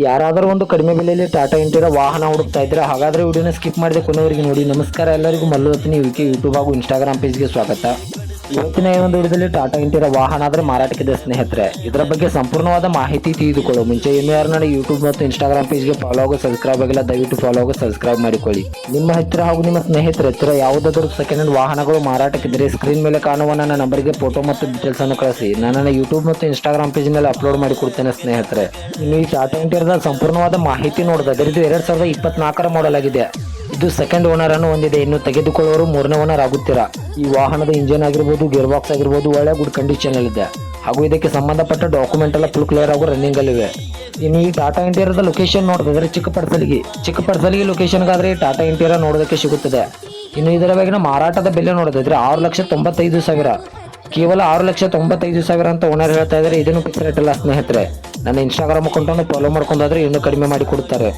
ಯಾರಾದರೂ ಒಂದು ಕಡಿಮೆ ಬೆಲೆಯಲ್ಲಿ ಟಾಟಾ ಇಂಟಿರಾ ವಾಹನ ಹುಡುಕ್ತಾ ಇದ್ರೆ ಹಾಗಾದ್ರೆ ವಿಡಿಯೋನ ಸ್ಕಿಪ್ ಮಾಡದೆ ಕೊನೆವರೆಗೆ ನೋಡಿ. ನಮಸ್ಕಾರ ಎಲ್ಲರಿಗೂ, ಮಲ್ಲು ಹೊತ್ತಿನಿ ಯೂಟ್ಯೂಬ್ ಹಾಗೂ ಇನ್ಸ್ಟಾಗ್ರಾಮ್ ಪೇಜ್ಗೆ ಸ್ವಾಗತ. ಇವತ್ತಿನ ಈ ಒಂದು ವಿಡಿಯೋದಲ್ಲಿ ಟಾಟಾ ಇಂಟಿರಾ ವಾಹನ ಆದರೆ ಮಾರಾಟಕ್ಕಿದೆ ಸ್ನೇಹಿತರೆ. ಇದರ ಬಗ್ಗೆ ಸಂಪೂರ್ಣವಾದ ಮಾಹಿತಿ ತಿಳಿದುಕೊಳ್ಳೋ ಮುಂಚೆ ಇನ್ನೂ ಯಾರನ್ನ ಯೂಟ್ಯೂಬ್ ಮತ್ತು ಇನ್ಸ್ಟಾಗ್ರಾಮ್ ಪೇಜ್ಗೆ ಫಾಲೋ ಆಗೋ ಸಬ್ಸ್ಕ್ರೈಬ್ ಆಗಿಲ್ಲ, ದಯವಿಟ್ಟು ಫಾಲೋ ಆಗೋ ಸಬ್ಸ್ಕ್ರೈಬ್ ಮಾಡಿಕೊಳ್ಳಿ. ನಿಮ್ಮ ಹತ್ತಿರ ಹಾಗೂ ನಿಮ್ಮ ಸ್ನೇಹಿತರ ಹತ್ತಿರ ಯಾವುದಾದರೂ ಸೆಕೆಂಡ್ ಹ್ಯಾಂಡ್ ವಾಹನಗಳು ಮಾರಾಟಕ್ಕಿದ್ದರೆ ಸ್ಕ್ರೀನ್ ಮೇಲೆ ಕಾಣುವ ನನ್ನ ನಂಬರ್ಗೆ ಫೋಟೋ ಮತ್ತು ಡೀಟೇಲ್ಸ್ ಅನ್ನು ಕಳಿಸಿ. ನನ್ನ ಯೂಟ್ಯೂಬ್ ಮತ್ತು ಇನ್ಸ್ಟಾಗ್ರಾಮ್ ಪೇಜ್ ಮೇಲೆ ಅಪ್ಲೋಡ್ ಮಾಡಿ ಕೊಡ್ತೇನೆ ಸ್ನೇಹಿತರೆ. ಇನ್ನು ಈ ಟಾಟಾ ಇಂಟಿರಾದ ಸಂಪೂರ್ಣವಾದ ಮಾಹಿತಿ ನೋಡಿದ್ರೆ ಇದು 2024 ಮಾಡೆಲ್ ಆಗಿದೆ. ಇದು ಸೆಕೆಂಡ್ ಓನರ್ ಅನ್ನು ಹೊಂದಿದೆ. ಇನ್ನು ತೆಗೆದುಕೊಳ್ಳುವವರು ಮೂರನೇ ಓನರ್ ಆಗುತ್ತೀರಾ. ಈ ವಾಹನದ ಇಂಜಿನ್ ಆಗಿರ್ಬೋದು, ಗೇರ್ ಬಾಕ್ಸ್ ಆಗಿರ್ಬೋದು ಒಳ್ಳೆ ಗುಡ್ ಕಂಡೀಷನ್ ಇದೆ. ಹಾಗೂ ಇದಕ್ಕೆ ಸಂಬಂಧಪಟ್ಟ ಡಾಕ್ಯುಮೆಂಟ್ ಎಲ್ಲ ಫುಲ್ ಕ್ಲಿಯರ್ ಹಾಗೂ ರನ್ನಿಂಗ್ ಅಲ್ಲಿವೆ. ಇನ್ನು ಈ ಟಾಟಾ ಇಂಟಿರಾದ ಲೊಕೇಶನ್ ನೋಡಿದ್ರೆ ಚಿಕ್ಕಪಡಸಲಿಗೆ ಲೊಕೇಶನ್ಗಾದ್ರೆ ಈ ಟಾಟಾ ಇಂಟಿರಾ ನೋಡೋದಕ್ಕೆ ಸಿಗುತ್ತದೆ. ಇನ್ನು ಇದರ ಬಗೆಗಿನ ಮಾರಾಟದ ಬೆಲೆ ನೋಡಿದ್ರೆ 6,95,000, ಕೇವಲ 6,95,000 ಅಂತ ಓನರ್ ಹೇಳ್ತಾ ಇದ್ದಾರೆ. ಇದನ್ನು ಫಿಕ್ಸ್ ರೇಟ್ ಅಲ್ಲ ಸ್ನೇಹಿತರೆ. ನನ್ನ ಇನ್ಸ್ಟಾಗ್ರಾಮ್ ಅಕೌಂಟನ್ನು ಫಾಲೋ ಮಾಡ್ಕೊಂಡಾದ್ರೆ ಇನ್ನೂ ಕಡಿಮೆ ಮಾಡಿ ಕೊಡ್ತಾರೆ.